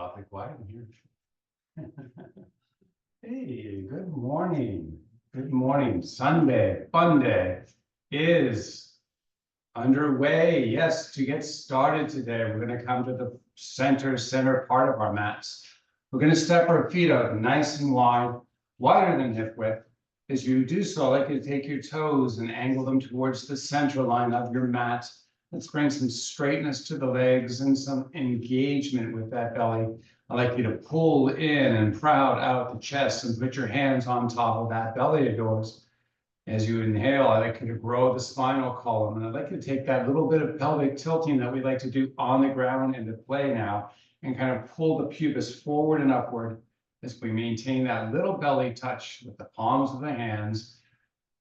Awfully quiet in here. Hey, good morning. Good morning. Sunday, fun day is underway. Yes, to get started today, we're going to come to the center part of our mats. We're going to step our feet out nice and wide, wider than hip width. As you do so, I'd like you to take your toes and angle them towards the center line of your mat. Let's bring some straightness to the legs and some engagement with that belly. I'd like you to pull in and proud out the chest and put your hands on top of that belly of yours. As you inhale, I'd like you to grow the spinal column. And I'd like you to take that little bit of pelvic tilting that we like to do on the ground into play now and kind of pull the pubis forward and upward as we maintain that little belly touch with the palms of the hands.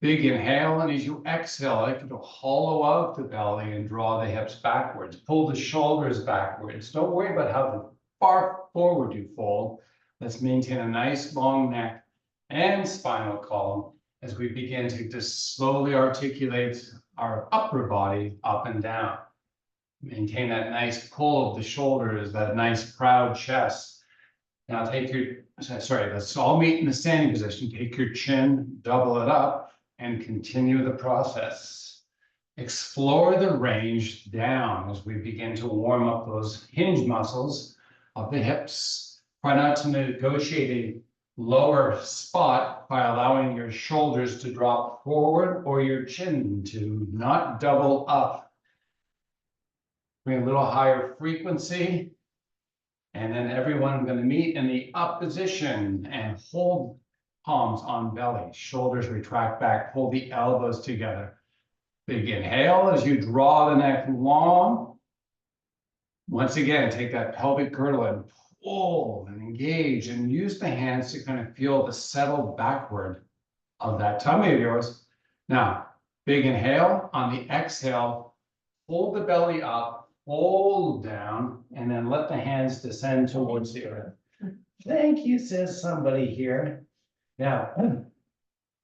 Big inhale, and as you exhale, I'd like you to hollow out the belly and draw the hips backwards. Pull the shoulders backwards. Don't worry about how far forward you fold. Let's maintain a nice long neck and spinal column as we begin to just slowly articulate our upper body up and down. Maintain that nice pull of the shoulders, that nice proud chest. Now let's all meet in the standing position. Take your chin, double it up, and continue the process. Explore the range down as we begin to warm up those hinge muscles of the hips. Try not to negotiate a lower spot by allowing your shoulders to drop forward or your chin to not double up. Bring a little higher frequency. And then everyone going to meet in the up position and hold palms on belly, shoulders retract back, pull the elbows together. Big inhale as you draw the neck long. Once again, take that pelvic girdle and pull and engage and use the hands to kind of feel the settle backward of that tummy of yours. Now, big inhale. On the exhale, hold the belly up, fold down, and then let the hands descend towards the earth. Thank you, says somebody here. Now,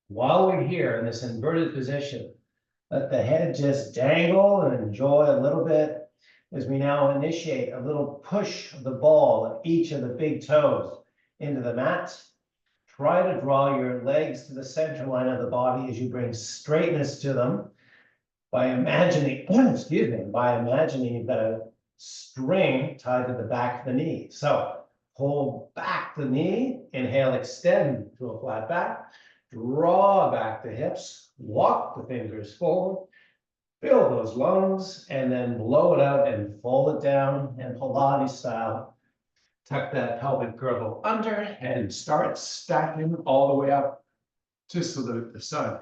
while we're here in this inverted position, let the head just dangle and enjoy a little bit as we now initiate a little push of the ball of each of the big toes into the mat. Try to draw your legs to the center line of the body as you bring straightness to them by imagining, you've got a string tied to the back of the knee. So pull back the knee, inhale, extend to a flat back, draw back the hips, walk the fingers forward, fill those lungs, and then blow it out and fold it down and Pilates style. Tuck that pelvic girdle under and start stacking all the way up to salute the sun.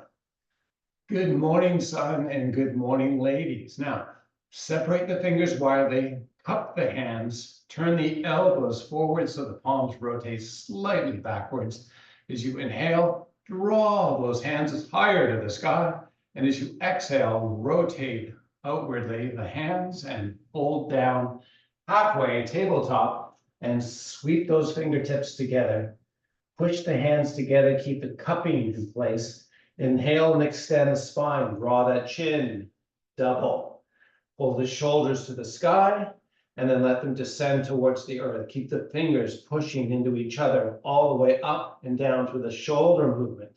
Good morning, sun, and good morning, ladies. Now, separate the fingers widely, cup the hands, turn the elbows forward so the palms rotate slightly backwards. As you inhale, draw those hands higher to the sky. And as you exhale, rotate outwardly the hands and fold down halfway, tabletop, and sweep those fingertips together. Push the hands together, keep the cupping in place. Inhale and extend the spine, draw that chin, double. Pull the shoulders to the sky, and then let them descend towards the earth. Keep the fingers pushing into each other all the way up and down through the shoulder movement.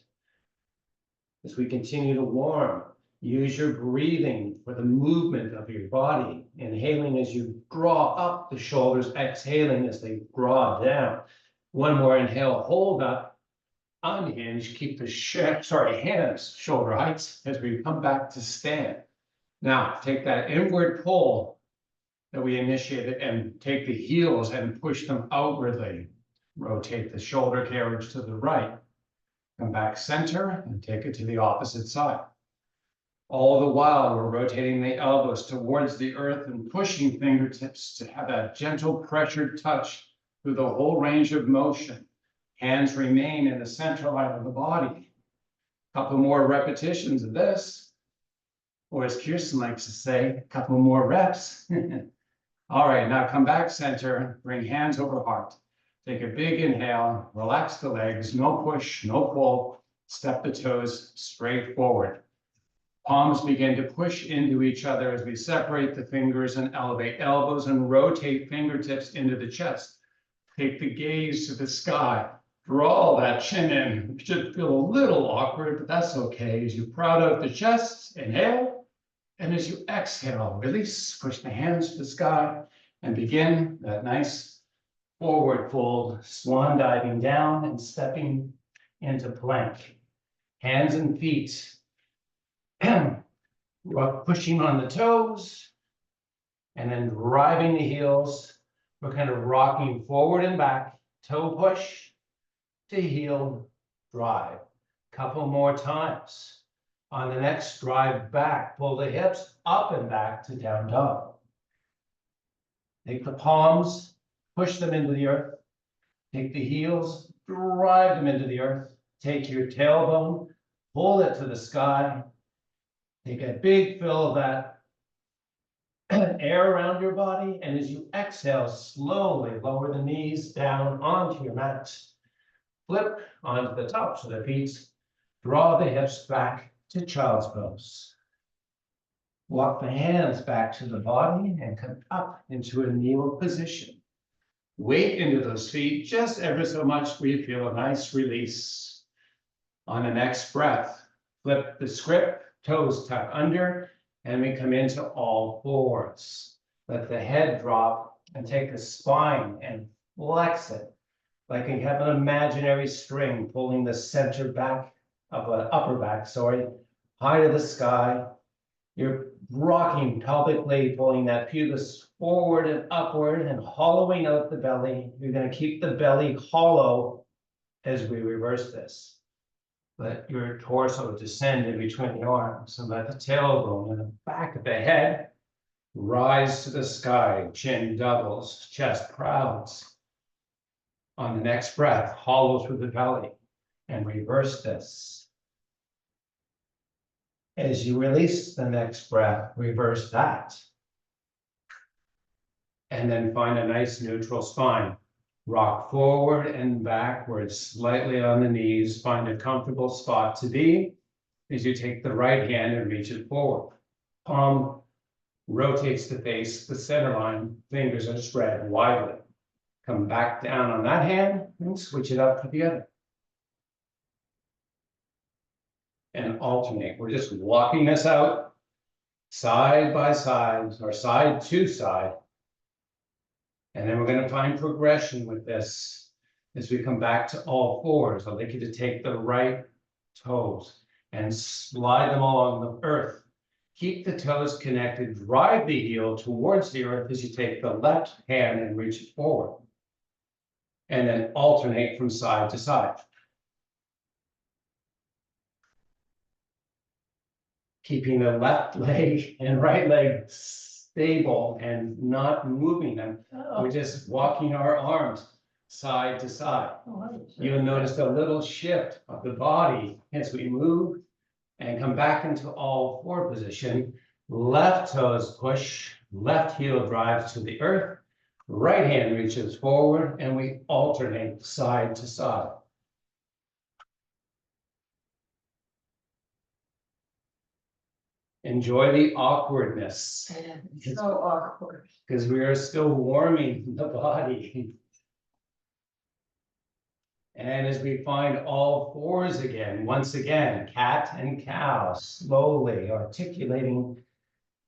As we continue to warm, use your breathing for the movement of your body. Inhaling as you draw up the shoulders, exhaling as they draw down. One more inhale, hold up, unhinge, keep the hands shoulder heights as we come back to stand. Now, take that inward pull that we initiated and take the heels and push them outwardly. Rotate the shoulder carriage to the right. Come back center and take it to the opposite side. All the while, we're rotating the elbows towards the earth and pushing fingertips to have that gentle pressured touch through the whole range of motion. Hands remain in the central line of the body. A couple more repetitions of this. Or as Kirsten likes to say, a couple more reps. All right, now come back center, bring hands over heart. Take a big inhale, relax the legs, no push, no pull. Step the toes straight forward. Palms begin to push into each other as we separate the fingers and elevate elbows and rotate fingertips into the chest. Take the gaze to the sky. Draw that chin in. It should feel a little awkward, but that's okay. As you proud out the chest, inhale. And as you exhale, release, push the hands to the sky and begin that nice forward fold, swan diving down and stepping into plank. Hands and feet. Pushing on the toes and then driving the heels. We're kind of rocking forward and back, toe push to heel, drive. Couple more times. On the next drive back, pull the hips up and back to down dog. Take the palms, push them into the earth. Take the heels, drive them into the earth. Take your tailbone, pull it to the sky. Take a big fill of that air around your body. And as you exhale, slowly lower the knees down onto your mat. Flip onto the tops of the feet. Draw the hips back to child's pose. Walk the hands back to the body and come up into a kneel position. Weight into those feet just ever so much where you feel a nice release. On the next breath, flip the script, toes tuck under, and we come into all fours. Let the head drop and take the spine and flex it like you have an imaginary string pulling the center back of an upper back, high to the sky. You're rocking pelvically, pulling that pubis forward and upward and hollowing out the belly. You're going to keep the belly hollow as we reverse this. Let your torso descend in between the arms and let the tailbone and the back of the head rise to the sky. Chin doubles, chest prouds. On the next breath, hollow through the belly and reverse this. As you release the next breath, reverse that. And then find a nice neutral spine. Rock forward and backwards, slightly on the knees. Find a comfortable spot to be as you take the right hand and reach it forward. Palm rotates to face the center line. Fingers are spread widely. Come back down on that hand and switch it up to the other. And alternate. We're just walking this out side by side or side to side. And then we're going to find progression with this as we come back to all fours. I'd like you to take the right toes and slide them along the earth. Keep the toes connected. Drive the heel towards the earth as you take the left hand and reach it forward. And then alternate from side to side. Keeping the left leg and right leg stable and not moving them. We're just walking our arms side to side. You'll notice a little shift of the body as we move and come back into all four position. Left toes push, left heel drives to the earth, right hand reaches forward, and we alternate side to side. Enjoy the awkwardness. So awkward. Because we are still warming the body. And as we find all fours again, once again, cat and cow, slowly articulating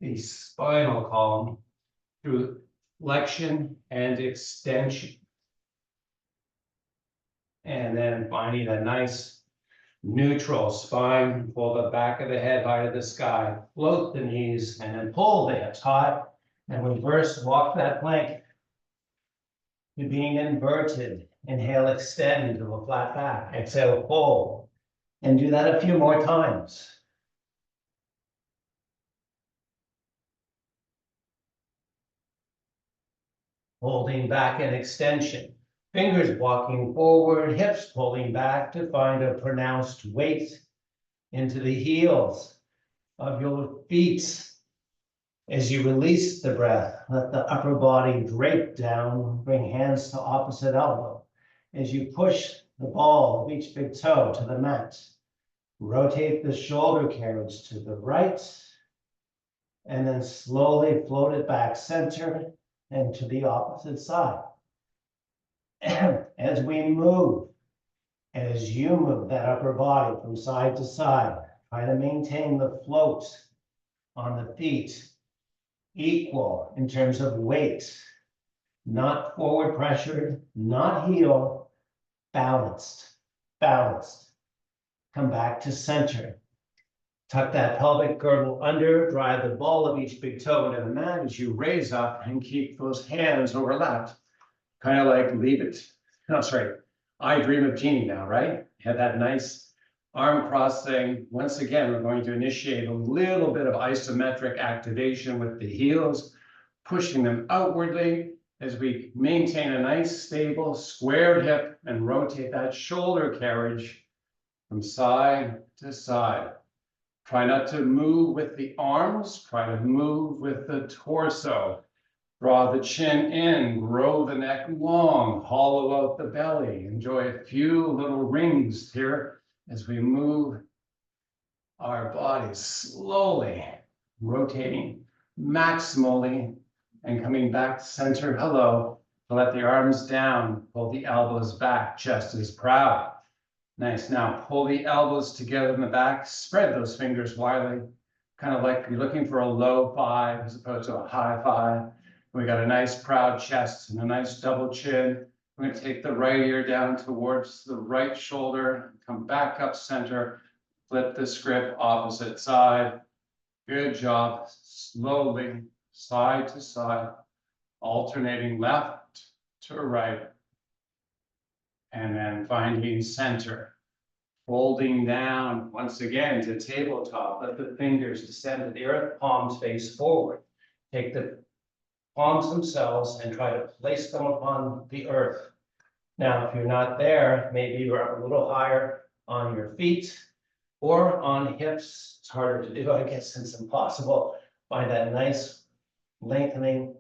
the spinal column through flexion and extension. And then finding a nice neutral spine, pull the back of the head high to the sky, float the knees, and then pull the hips high, and reverse, walk that plank to being inverted. Inhale, extend to a flat back. Exhale, pull. And do that a few more times. Holding back and extension. Fingers walking forward, hips pulling back to find a pronounced weight into the heels of your feet. As you release the breath, let the upper body drape down, bring hands to opposite elbow. As you push the ball of each big toe to the mat, rotate the shoulder carriage to the right, and then slowly float it back center and to the opposite side. As we move, as you move that upper body from side to side, try to maintain the float on the feet equal in terms of weight, not forward pressured, not heel, balanced, balanced. Come back to center. Tuck that pelvic girdle under, drive the ball of each big toe into the mat as you raise up and keep those hands overlapped. Kind of like leave it. No, sorry. I dream of Jeannie now, right? Have that nice arm cross thing. Once again, we're going to initiate a little bit of isometric activation with the heels, pushing them outwardly as we maintain a nice, stable, squared hip and rotate that shoulder carriage from side to side. Try not to move with the arms, try to move with the torso. Draw the chin in, grow the neck long, hollow out the belly. Enjoy a few little rings here as we move our bodies slowly, rotating maximally and coming back to center. Hello. Let the arms down, pull the elbows back, chest is proud. Nice. Now pull the elbows together in the back, spread those fingers widely, kind of like you're looking for a low five as opposed to a high five. We got a nice proud chest and a nice double chin. We're going to take the right ear down towards the right shoulder, come back up center, flip the grip opposite side. Good job. Slowly, side to side, alternating left to right. And then finding center, folding down once again to tabletop. Let the fingers descend to the earth, palms face forward. Take the palms themselves and try to place them upon the earth. Now, if you're not there, maybe you're a little higher on your feet or on hips. It's harder to do, I guess, since impossible. Find that nice lengthening.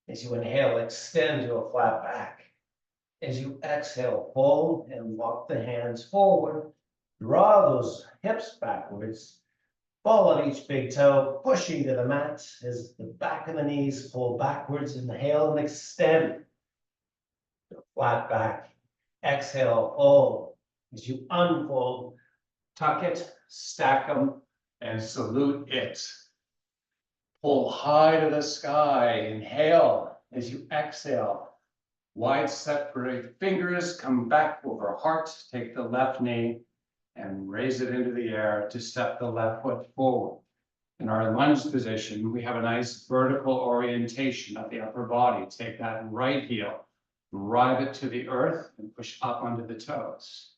As you inhale, extend to a flat back. As you exhale, fold and walk the hands forward. Draw those hips backwards. Ball of each big toe, pushing to the mat as the back of the knees pull backwards. Inhale and extend. Flat back. Exhale, fold. As you unfold, tuck it, stack them, and salute it. Pull high to the sky. Inhale as you exhale. Wide separate fingers, come back over heart, take the left knee and raise it into the air to step the left foot forward. In our lunge position, we have a nice vertical orientation of the upper body. Take that right heel, drive it to the earth and push up onto the toes.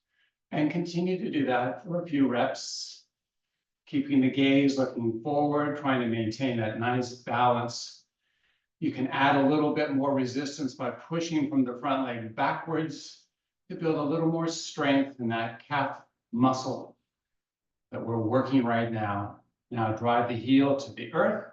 And continue to do that for a few reps, keeping the gaze looking forward, trying to maintain that nice balance. You can add a little bit more resistance by pushing from the front leg backwards to build a little more strength in that calf muscle that we're working right now. Now drive the heel to the earth.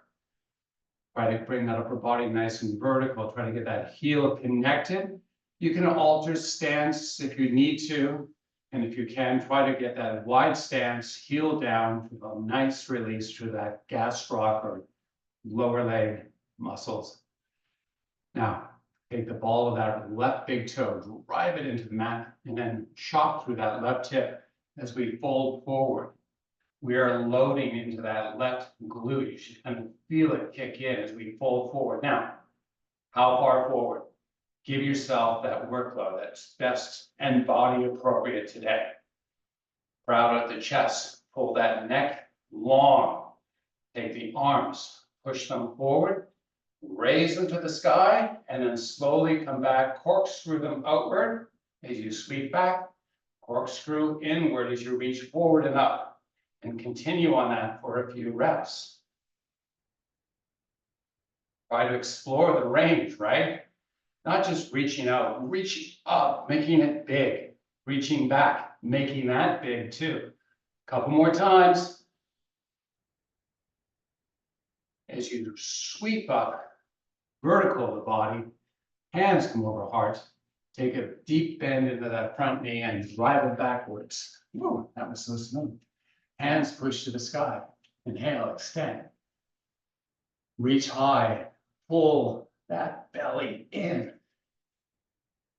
Try to bring that upper body nice and vertical. Try to get that heel connected. You can alter stance if you need to. And if you can, try to get that wide stance, heel down, with a nice release through that gastroc or lower leg muscles. Now, take the ball of that left big toe, drive it into the mat, and then chop through that left hip as we fold forward. We are loading into that left glute. You should kind of feel it kick in as we fold forward. Now, how far forward? Give yourself that workload that's best and body appropriate today. Proud at the chest, pull that neck long. Take the arms, push them forward, raise them to the sky, and then slowly come back, corkscrew them outward as you sweep back, corkscrew inward as you reach forward and up, and continue on that for a few reps. Try to explore the range, right? Not just reaching out, reaching up, making it big, reaching back, making that big too. Couple more times. As you sweep up, vertical the body, hands come over heart, take a deep bend into that front knee and drive it backwards. Whoa, that was so smooth. Hands push to the sky. Inhale, extend. Reach high, pull that belly in.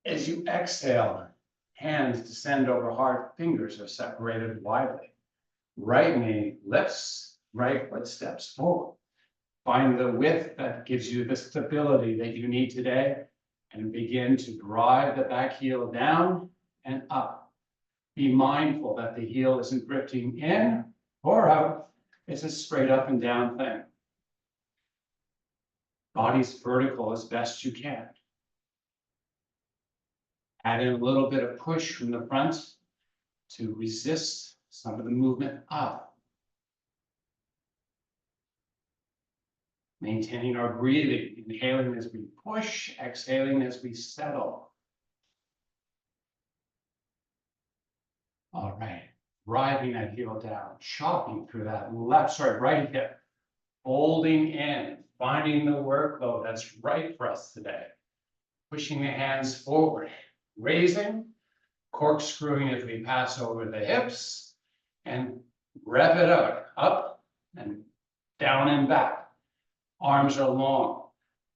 As you exhale, hands descend over heart, fingers are separated widely. Right knee lifts, right foot steps forward. Find the width that gives you the stability that you need today and begin to drive the back heel down and up. Be mindful that the heel isn't drifting in or out. It's a straight up and down thing. Body's vertical as best you can. Add in a little bit of push from the front to resist some of the movement up. Maintaining our breathing, inhaling as we push, exhaling as we settle. All right, driving that heel down, chopping through that right hip, holding in, finding the workload that's right for us today. Pushing the hands forward, raising, corkscrewing as we pass over the hips, and rev it out, up and down and back. Arms are long,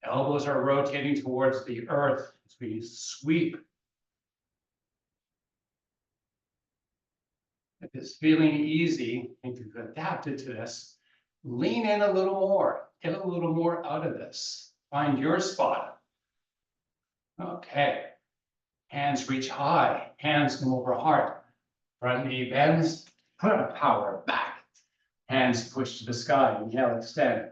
elbows are rotating towards the earth as we sweep. If it's feeling easy and you've adapted to this, lean in a little more, get a little more out of this. Find your spot. Okay. Hands reach high, hands come over heart. Front knee bends, put a power back. Hands push to the sky, inhale, extend.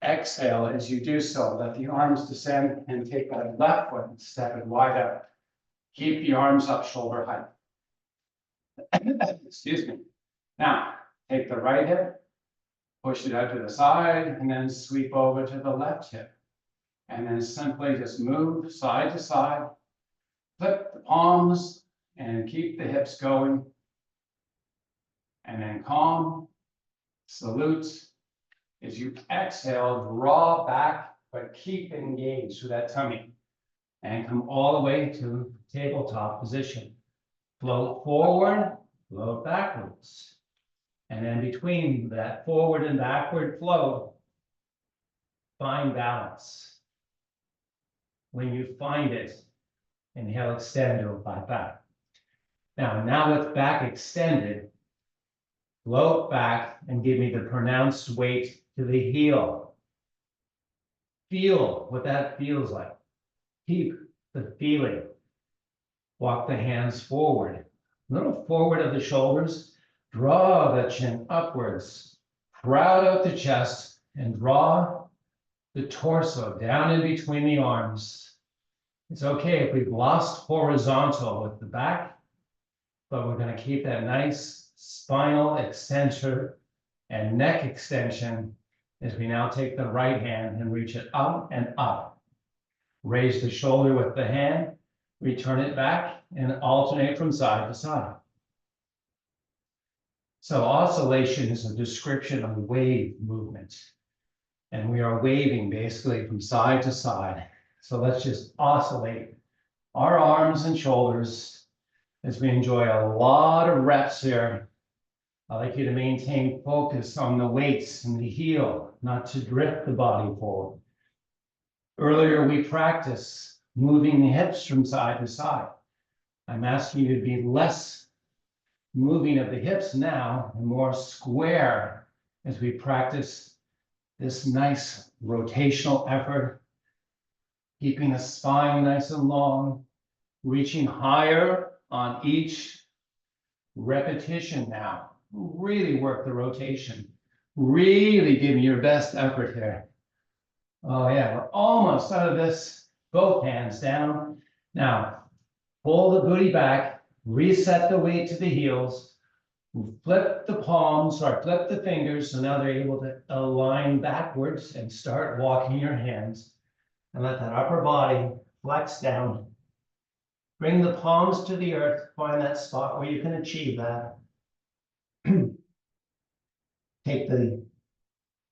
Exhale as you do so, let the arms descend and take that left foot and step it wide out. Keep the arms up shoulder height. Excuse me. Now, take the right hip, push it out to the side, and then sweep over to the left hip. And then simply just move side to side, flip the palms, and keep the hips going. And then calm, salute. As you exhale, draw back, but keep engaged through that tummy. And come all the way to tabletop position. Float forward, float backwards. And then between that forward and backward flow, find balance. When you find it, inhale, extend to a flat back. Now with back extended, float back and give me the pronounced weight to the heel. Feel what that feels like. Keep the feeling. Walk the hands forward, a little forward of the shoulders. Draw the chin upwards, crowd out the chest, and draw the torso down in between the arms. It's okay if we've lost horizontal with the back, but we're going to keep that nice spinal extension and neck extension as we now take the right hand and reach it up and up. Raise the shoulder with the hand, return it back, and alternate from side to side. So oscillation is a description of wave movement. And we are waving basically from side to side. So let's just oscillate our arms and shoulders as we enjoy a lot of reps here. I'd like you to maintain focus on the weights and the heel, not to drift the body forward. Earlier, we practiced moving the hips from side to side. I'm asking you to be less moving of the hips now and more square as we practice this nice rotational effort, keeping the spine nice and long, reaching higher on each repetition now. Really work the rotation. Really give me your best effort here. Oh yeah, we're almost out of this. Both hands down. Now, pull the booty back, reset the weight to the heels, flip the palms, or flip the fingers, so now they're able to align backwards and start walking your hands. And let that upper body flex down. Bring the palms to the earth, find that spot where you can achieve that. Take the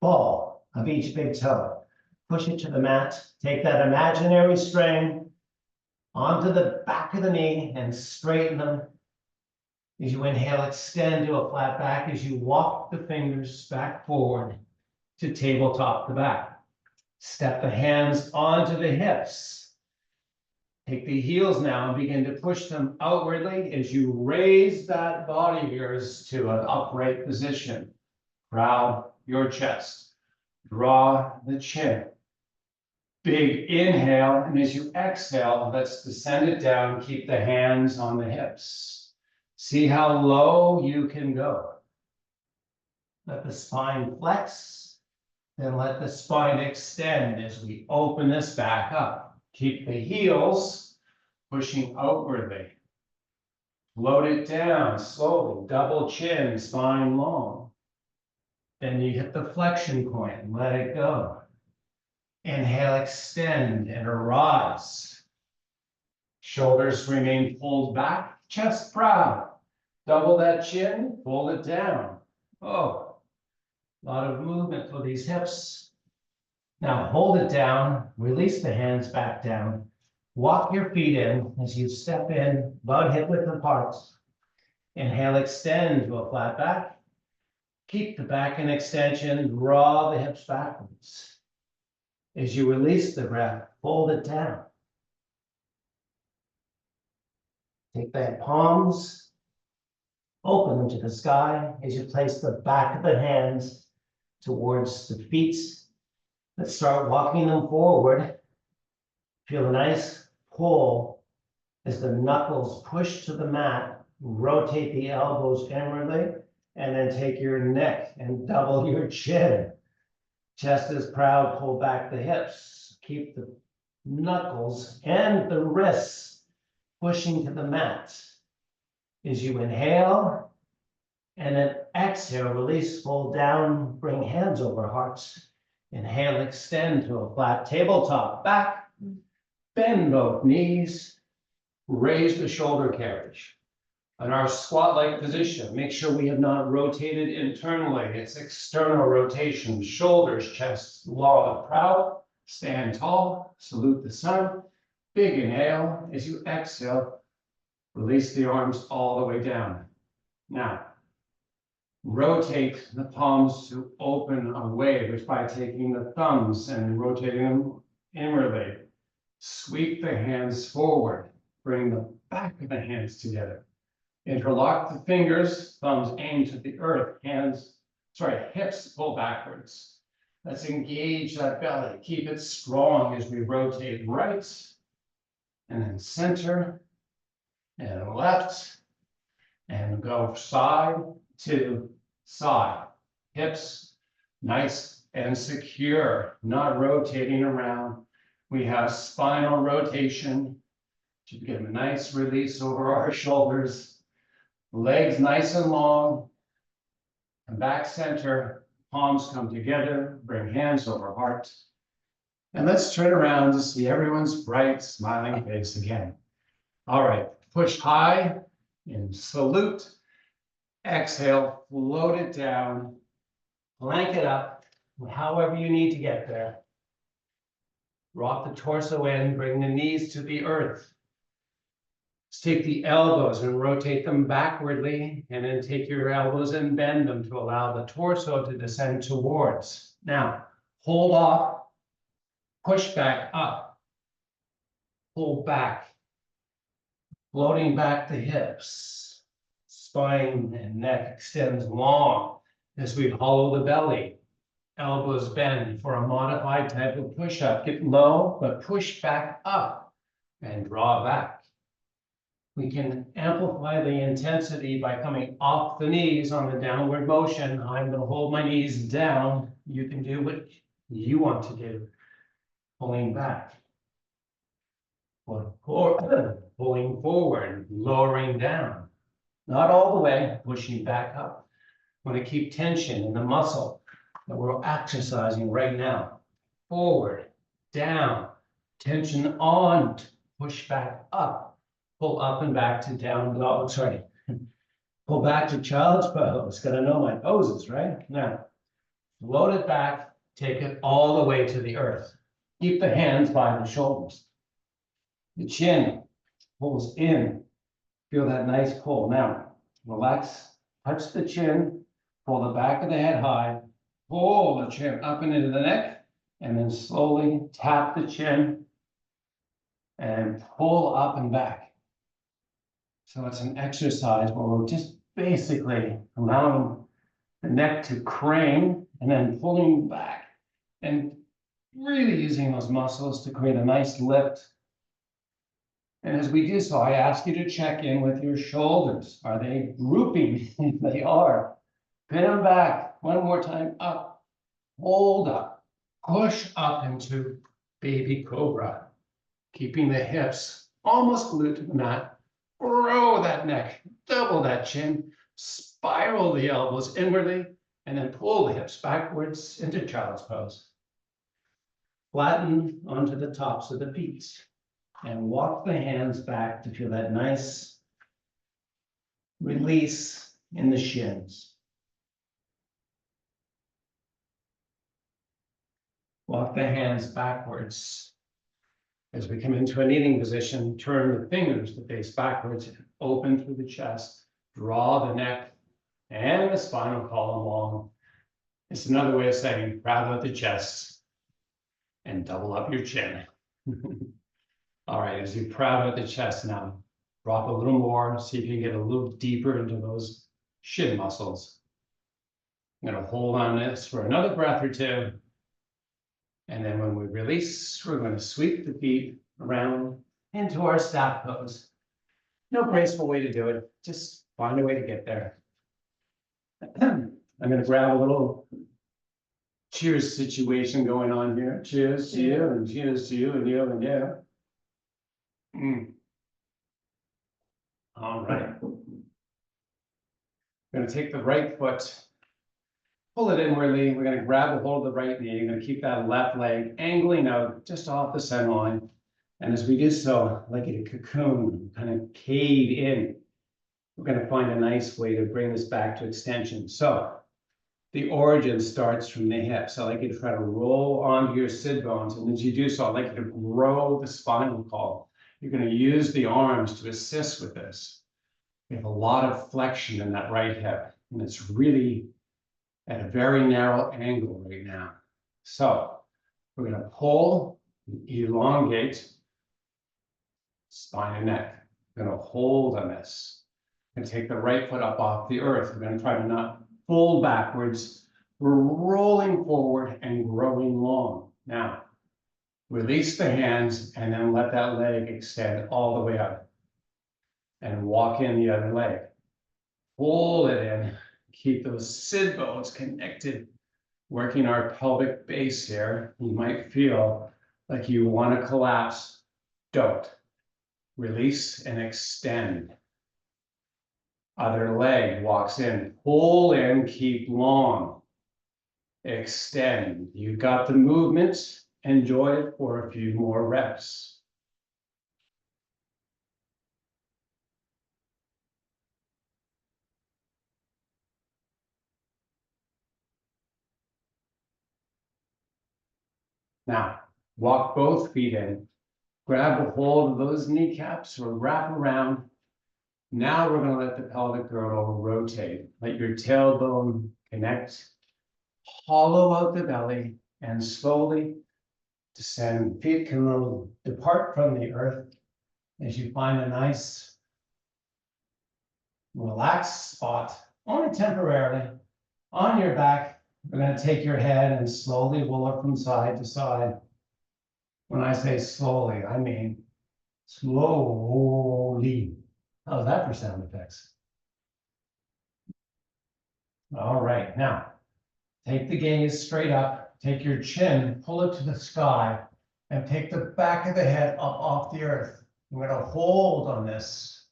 ball of each big toe, push it to the mat, take that imaginary string onto the back of the knee and straighten them. As you inhale, extend to a flat back as you walk the fingers back forward to tabletop the back. Step the hands onto the hips. Take the heels now and begin to push them outwardly as you raise that body of yours to an upright position. Round your chest. Draw the chin. Big inhale, and as you exhale, let's descend it down. Keep the hands on the hips. See how low you can go. Let the spine flex, then let the spine extend as we open this back up. Keep the heels pushing outwardly. Float it down slowly, double chin, spine long. Then you hit the flexion point, let it go. Inhale, extend and rise. Shoulders remain pulled back, chest proud. Double that chin, fold it down. Oh, a lot of movement for these hips. Now hold it down, release the hands back down. Walk your feet in as you step in, about hip width apart. Inhale, extend to a flat back. Keep the back in extension, draw the hips backwards. As you release the breath, fold it down. Take the palms, open them to the sky as you place the back of the hands towards the feet. Let's start walking them forward. Feel a nice pull as the knuckles push to the mat. Rotate the elbows inwardly, and then take your neck and double your chin. Chest is proud, pull back the hips. Keep the knuckles and the wrists pushing to the mat. As you inhale, and then exhale, release, fold down, bring hands over hearts. Inhale, extend to a flat tabletop, back, bend both knees, raise the shoulder carriage. In our squat-like position, make sure we have not rotated internally. It's external rotation, shoulders, chest, long, proud, stand tall, salute the sun. Big inhale. As you exhale, release the arms all the way down. Now, rotate the palms to open away, which by taking the thumbs and rotating them inwardly. Sweep the hands forward. Bring the back of the hands together. Interlock the fingers, thumbs aim to the earth, hips pull backwards. Let's engage that belly. Keep it strong as we rotate right, and then center, and left, and go side to side. Hips nice and secure, not rotating around. We have spinal rotation to get a nice release over our shoulders. Legs nice and long, and back center, palms come together, bring hands over heart. And let's turn around to see everyone's bright, smiling face again. All right, push high and salute. Exhale, float it down, plank it up, however you need to get there. Rock the torso in, bring the knees to the earth. Take the elbows and rotate them backwardly, and then take your elbows and bend them to allow the torso to descend towards. Now, hold off, push back up, pull back, floating back the hips. Spine and neck extends long as we hollow the belly. Elbows bend for a modified type of push-up. Get low, but push back up and draw back. We can amplify the intensity by coming off the knees on the downward motion. I'm going to hold my knees down. You can do what you want to do. Pulling back. Pulling forward, lowering down. Not all the way, pushing back up. Want to keep tension in the muscle that we're exercising right now. Forward, down, tension on, push back up. Pull up and back to down dog, pull back to child's pose. Gotta know my poses, right? Now, float it back, take it all the way to the earth. Keep the hands by the shoulders. The chin pulls in. Feel that nice pull. Now, relax, touch the chin, pull the back of the head high, pull the chin up and into the neck, and then slowly tap the chin and pull up and back. So it's an exercise where we're just basically allowing the neck to crane and then pulling back and really using those muscles to create a nice lift. And as we do so, I ask you to check in with your shoulders. Are they drooping? If they are, pin them back. One more time, up, hold up, push up into baby cobra, keeping the hips almost glued to the mat. Grow that neck, double that chin, spiral the elbows inwardly, and then pull the hips backwards into child's pose. Flatten onto the tops of the feet and walk the hands back to feel that nice release in the shins. Walk the hands backwards. As we come into a kneeling position, turn the fingers to face backwards, open through the chest, draw the neck and the spinal column long. It's another way of saying proud out the chest and double up your chin. All right, as you proud out the chest now, drop a little more, see if you can get a little deeper into those shin muscles. I'm going to hold on this for another breath or two. And then when we release, we're going to sweep the feet around into our staff pose. No graceful way to do it, just find a way to get there. I'm going to grab a little cheers situation going on here. Cheers to you, and cheers to you, and you, and you. All right. Going to take the right foot, pull it inwardly. We're going to grab a hold of the right knee. You're going to keep that left leg angling out just off the center line. And as we do so, like a cocoon, kind of cave in. We're going to find a nice way to bring this back to extension. So the origin starts from the hips. I like you to try to roll onto your sit bones. And as you do so, I'd like you to grow the spinal column. You're going to use the arms to assist with this. We have a lot of flexion in that right hip, and it's really at a very narrow angle right now. So we're going to pull, elongate, spine and neck. We're going to hold on this. And take the right foot up off the earth. We're going to try to not fold backwards. We're rolling forward and growing long. Now, release the hands and then let that leg extend all the way up. And walk in the other leg. Pull it in. Keep those sit bones connected. Working our pelvic base here. You might feel like you want to collapse. Don't. Release and extend. Other leg walks in, pull in, keep long, extend. You got the movement, enjoy it for a few more reps. Now, walk both feet in, grab a hold of those kneecaps or wrap around. Now we're going to let the pelvic girdle rotate. Let your tailbone connect, hollow out the belly, and slowly descend. Feet can depart from the earth as you find a nice, relaxed spot, only temporarily, on your back. We're going to take your head and slowly roll it from side to side. When I say slowly, I mean slowly. How's that for sound effects? All right, now take the gaze straight up, take your chin, pull it to the sky, and take the back of the head up off the earth. We're going to hold on this.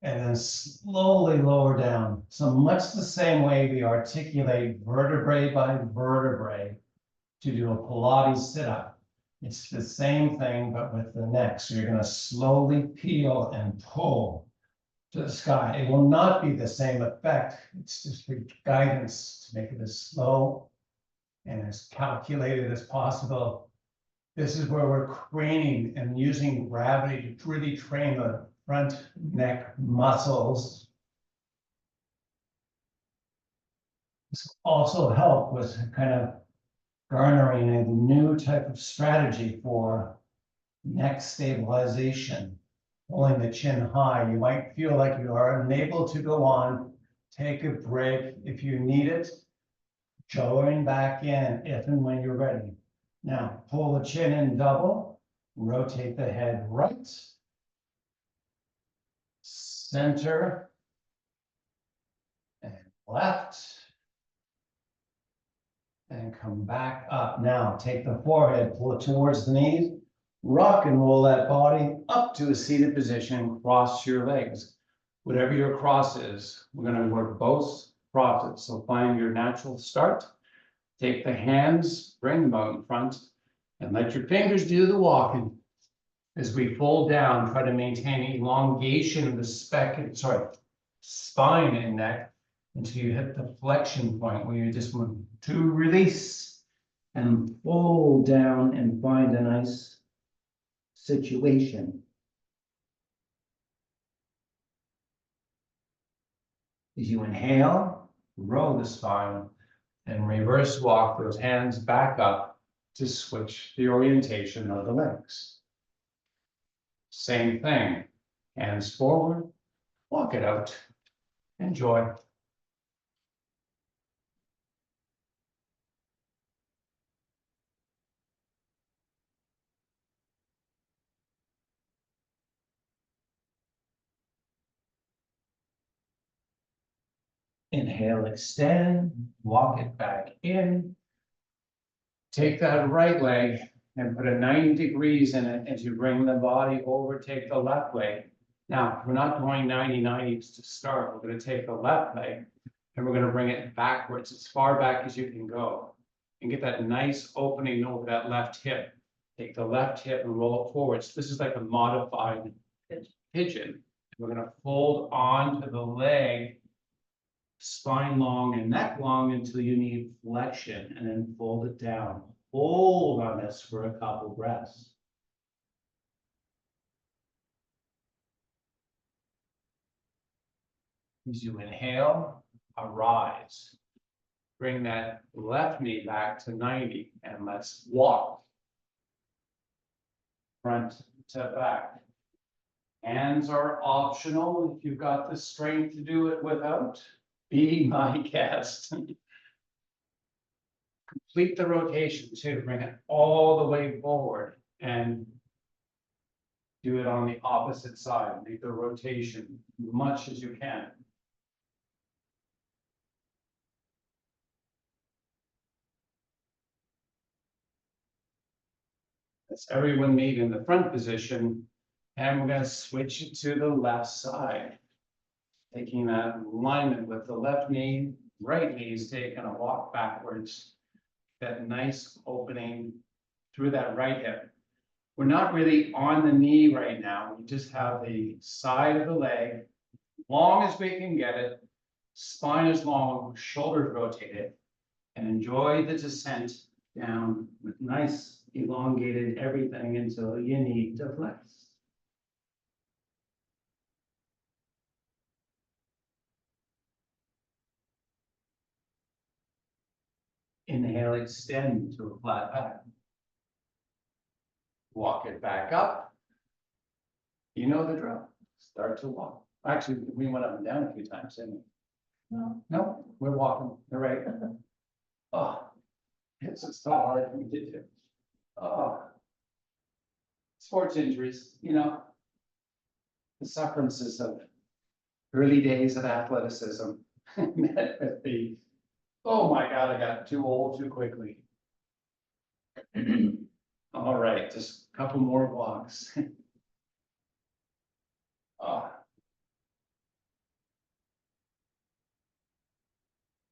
And then slowly lower down. So much the same way we articulate vertebrae by vertebrae to do a Pilates sit-up. It's the same thing, but with the neck. So you're going to slowly peel and pull to the sky. It will not be the same effect. It's just for guidance to make it as slow and as calculated as possible. This is where we're craning and using gravity to really train the front neck muscles. This will also help with kind of garnering a new type of strategy for neck stabilization. Pulling the chin high, you might feel like you are unable to go on. Take a break if you need it. Join back in if and when you're ready. Now, pull the chin in double, rotate the head right, center, and left, and come back up. Now, take the forehead, pull it towards the knees, rock and roll that body up to a seated position, cross your legs. Whatever your cross is, we're going to work both crosses. So find your natural start. Take the hands, bring them out in front, and let your fingers do the walking. As we fold down, try to maintain elongation of the spine and neck until you hit the flexion point where you just want to release and fold down and find a nice situation. As you inhale, roll the spine, and reverse walk those hands back up to switch the orientation of the legs. Same thing, hands forward, walk it out, enjoy. Inhale, extend, walk it back in. Take that right leg and put a 90 degrees in it as you bring the body over, take the left leg. Now, we're not going 90-90s to start. We're going to take the left leg and we're going to bring it backwards as far back as you can go and get that nice opening over that left hip. Take the left hip and roll it forwards. This is like a modified pigeon. We're going to fold onto the leg, spine long and neck long until you need flexion, and then fold it down. Hold on this for a couple breaths. As you inhale, arise. Bring that left knee back to 90 and let's walk. Front to back. Hands are optional if you've got the strength to do it without. Be my guest. Complete the rotation too. Bring it all the way forward and do it on the opposite side. Make the rotation as much as you can. Let's everyone meet in the front position, and we're going to switch it to the left side. Taking that alignment with the left knee, right knee is taking a walk backwards. That nice opening through that right hip. We're not really on the knee right now. We just have the side of the leg, long as we can get it. Spine is long, shoulders rotated, and enjoy the descent down with nice elongated everything until you need to flex. Inhale, extend to a flat back. Walk it back up. You know the drill. Start to walk. Actually, we went up and down a few times, didn't we? No, we're walking. You're right. Oh, it's so hard. We did it. Oh, sports injuries, you know, the sufferances of early days of athleticism. Met with the, oh my God, I got too old too quickly. All right, just a couple more walks. Oh.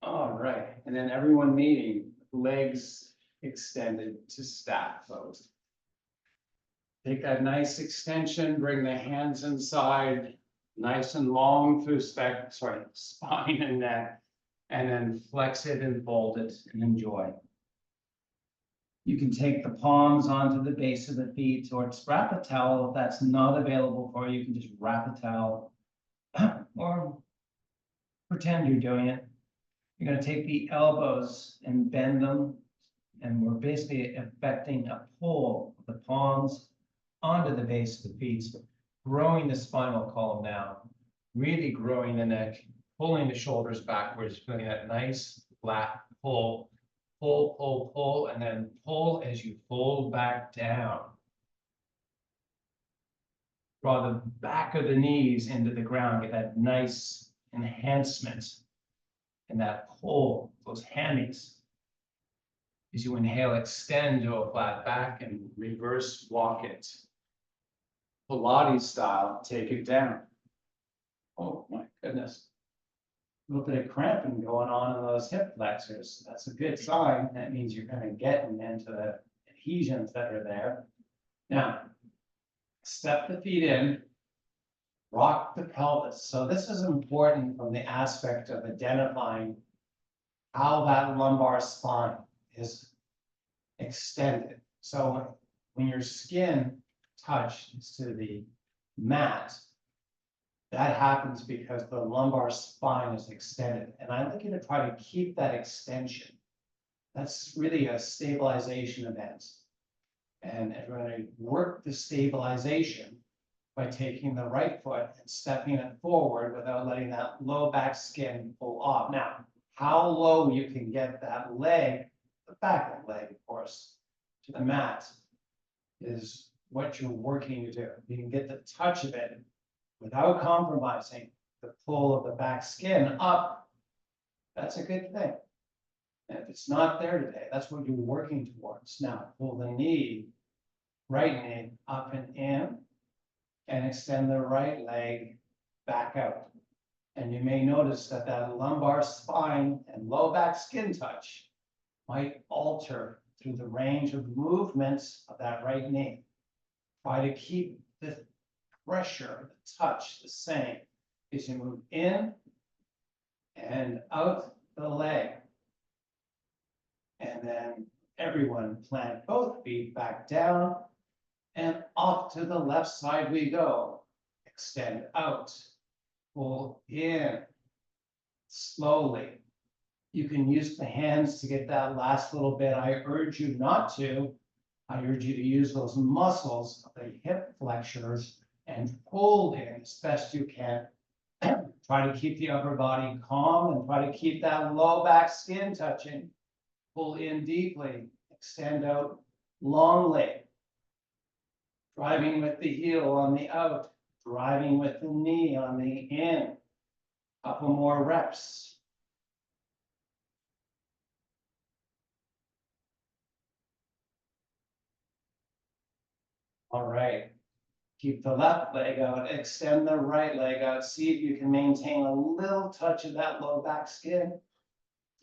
All right, and then everyone meeting, legs extended to stack pose. Take that nice extension, bring the hands inside, nice and long through spine and neck, and then flex it and fold it and enjoy. You can take the palms onto the base of the feet or wrap a towel. If that's not available for you, you can just wrap a towel or pretend you're doing it. You're going to take the elbows and bend them and we're basically affecting a pull of the palms onto the base of the feet, growing the spinal column down, really growing the neck, pulling the shoulders backwards, feeling that nice flat pull, pull, pull, pull, and then pull as you fold back down. Draw the back of the knees into the ground, get that nice enhancement and that pull, those hammies. As you inhale, extend to a flat back and reverse walk it. Pilates style, take it down. Oh my goodness. A little bit of cramping going on in those hip flexors. That's a good sign. That means you're kind of getting into the adhesions that are there. Now, step the feet in, rock the pelvis. So this is important from the aspect of identifying how that lumbar spine is extended. So when your skin touches to the mat, that happens because the lumbar spine is extended. And I'd like you to try to keep that extension. That's really a stabilization event. And we're going to work the stabilization by taking the right foot and stepping it forward without letting that low back skin pull off. Now, how low you can get that leg, the back of the leg, of course, to the mat is what you're working to do. You can get the touch of it without compromising the pull of the back skin up. That's a good thing. And if it's not there today, that's what you're working towards. Now, pull the knee, right knee up and in, and extend the right leg back out. And you may notice that that lumbar spine and low back skin touch might alter through the range of movements of that right knee. Try to keep the pressure, the touch the same as you move in and out the leg. And then everyone plant both feet back down and off to the left side we go. Extend out, pull in slowly. You can use the hands to get that last little bit. I urge you not to. I urge you to use those muscles of the hip flexors and pull in as best you can. Try to keep the upper body calm and try to keep that low back skin touching. Pull in deeply, extend out longly. Driving with the heel on the out, driving with the knee on the in. Couple more reps. All right. Keep the left leg out, extend the right leg out. See if you can maintain a little touch of that low back skin.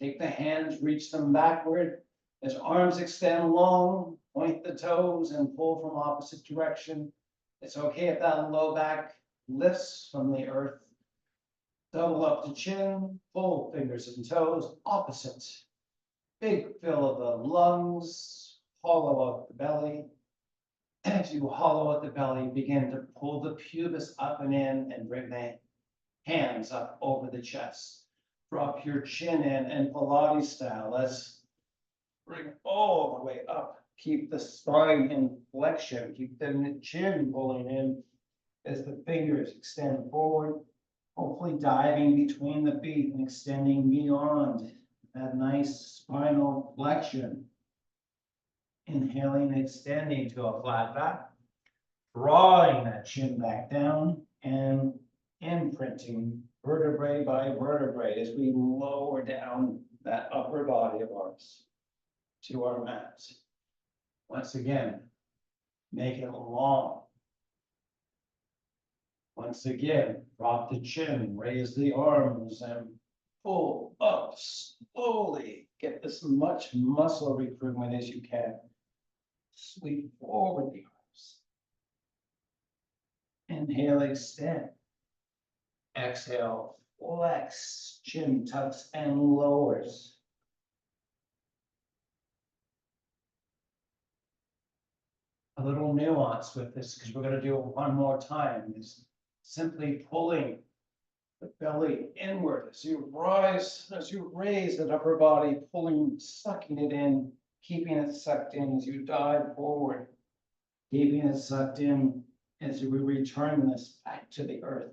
Take the hands, reach them backward. As arms extend long, point the toes and pull from opposite direction. It's okay if that low back lifts from the earth. Double up the chin, pull fingers and toes, opposite. Big fill of the lungs, hollow out the belly. As you hollow out the belly, begin to pull the pubis up and in and bring the hands up over the chest. Drop your chin in and Pilates style. Let's bring it all the way up. Keep the spine in flexion. Keep the chin pulling in as the fingers extend forward. Hopefully diving between the feet and extending beyond that nice spinal flexion. Inhaling, extending to a flat back. Drawing that chin back down and imprinting vertebrae by vertebrae as we lower down that upper body of ours to our mats. Once again, make it long. Once again, drop the chin, raise the arms, and pull up slowly. Get as much muscle recruitment as you can. Sweep forward the arms. Inhale, extend. Exhale, flex, chin tucks and lowers. A little nuance with this, because we're going to do it one more time, is simply pulling the belly inward as you rise, as you raise that upper body, pulling, sucking it in keeping it sucked in as you dive forward, keeping it sucked in as we return this back to the earth.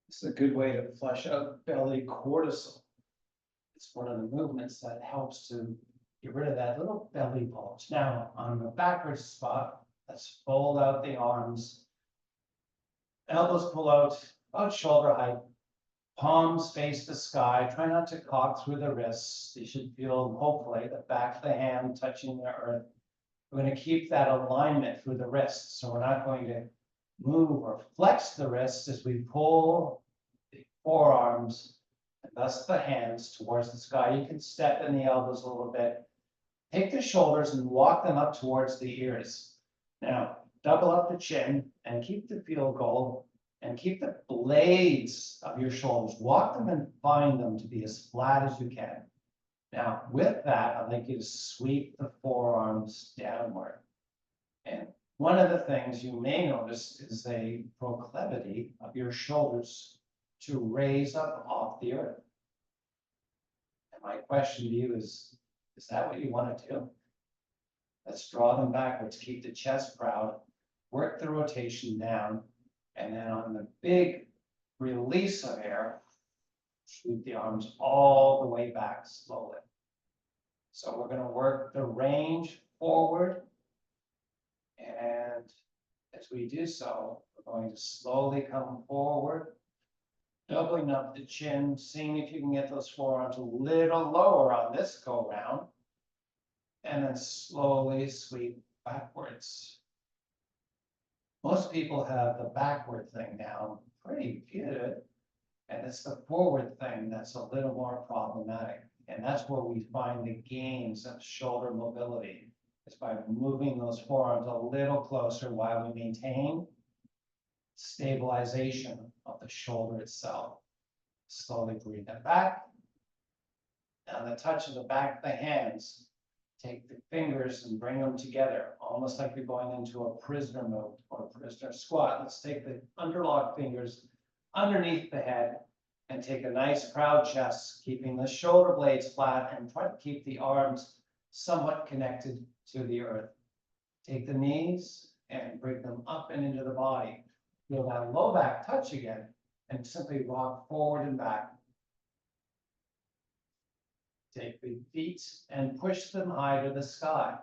It's a good way to flush out belly cortisol. It's one of the movements that helps to get rid of that little belly bulge. Now, on the backward spot, let's fold out the arms. Elbows pull out about shoulder height. Palms face the sky. Try not to cock through the wrists. You should feel, hopefully, the back of the hand touching the earth. We're going to keep that alignment through the wrists. So we're not going to move or flex the wrists as we pull the forearms and thus the hands towards the sky. You can step in the elbows a little bit. Take the shoulders and walk them up towards the ears. Now, double up the chin and keep the field goal and keep the blades of your shoulders. Walk them and find them to be as flat as you can. Now, with that, I'd like you to sweep the forearms downward. And one of the things you may notice is a proclivity of your shoulders to raise up off the earth. And my question to you is that what you want to do? Let's draw them backwards, keep the chest proud, work the rotation down, and then on the big release of air, sweep the arms all the way back slowly. So we're going to work the range forward. And as we do so, we're going to slowly come forward, doubling up the chin, seeing if you can get those forearms a little lower on this go round. And then slowly sweep backwards. Most people have the backward thing down pretty good. And it's the forward thing that's a little more problematic. And that's where we find the gains of shoulder mobility, is by moving those forearms a little closer while we maintain stabilization of the shoulder itself. Slowly breathe that back. Now the touch of the back of the hands, take the fingers and bring them together, almost like you're going into a prisoner move or a prisoner squat. Let's take the underlocked fingers underneath the head and take a nice proud chest, keeping the shoulder blades flat and try to keep the arms somewhat connected to the earth. Take the knees and bring them up and into the body. Feel that low back touch again and simply rock forward and back. Take the feet and push them high to the sky.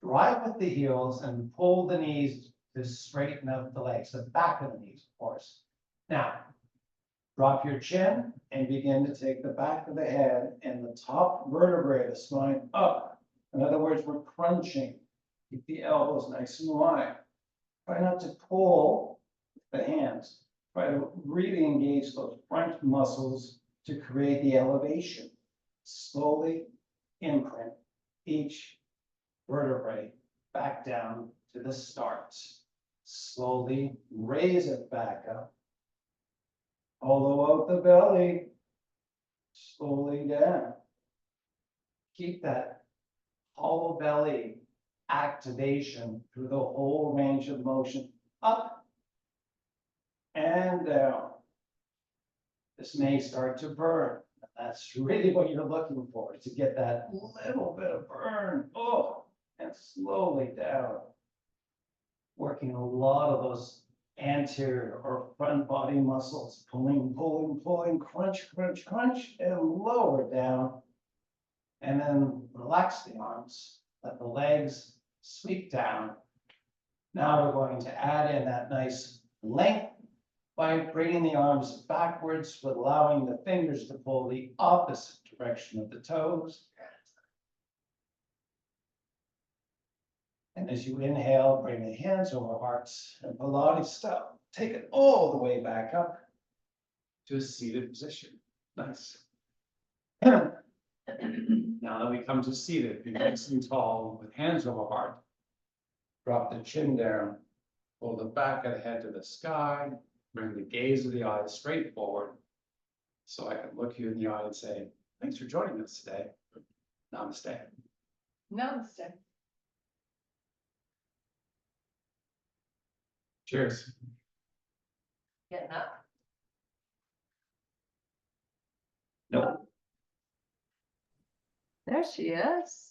Drive with the heels and pull the knees to straighten out the legs, the back of the knees, of course. Now, drop your chin and begin to take the back of the head and the top vertebrae of the spine up. In other words, we're crunching. Keep the elbows nice and wide. Try not to pull the hands. Try to really engage those front muscles to create the elevation. Slowly imprint each vertebrae back down to the start. Slowly raise it back up. Hollow out the belly. Slowly down. Keep that hollow belly activation through the whole range of motion. Up and down. This may start to burn. That's really what you're looking for, to get that little bit of burn. Oh, and slowly down. Working a lot of those anterior or front body muscles. Pulling, pulling, pulling, crunch, crunch, crunch, and lower down. And then relax the arms. Let the legs sweep down. Now we're going to add in that nice length by bringing the arms backwards, but allowing the fingers to pull the opposite direction of the toes. And as you inhale, bring the hands over hearts and Pilates style. Take it all the way back up to a seated position. Nice. Now that we come to seated, be nice and tall with hands over heart. Drop the chin down, pull the back of the head to the sky. Bring the gaze of the eyes straight forward so I can look you in the eye and say, thanks for joining us today. Namaste. Namaste. Cheers. Getting up. Nope. There she is.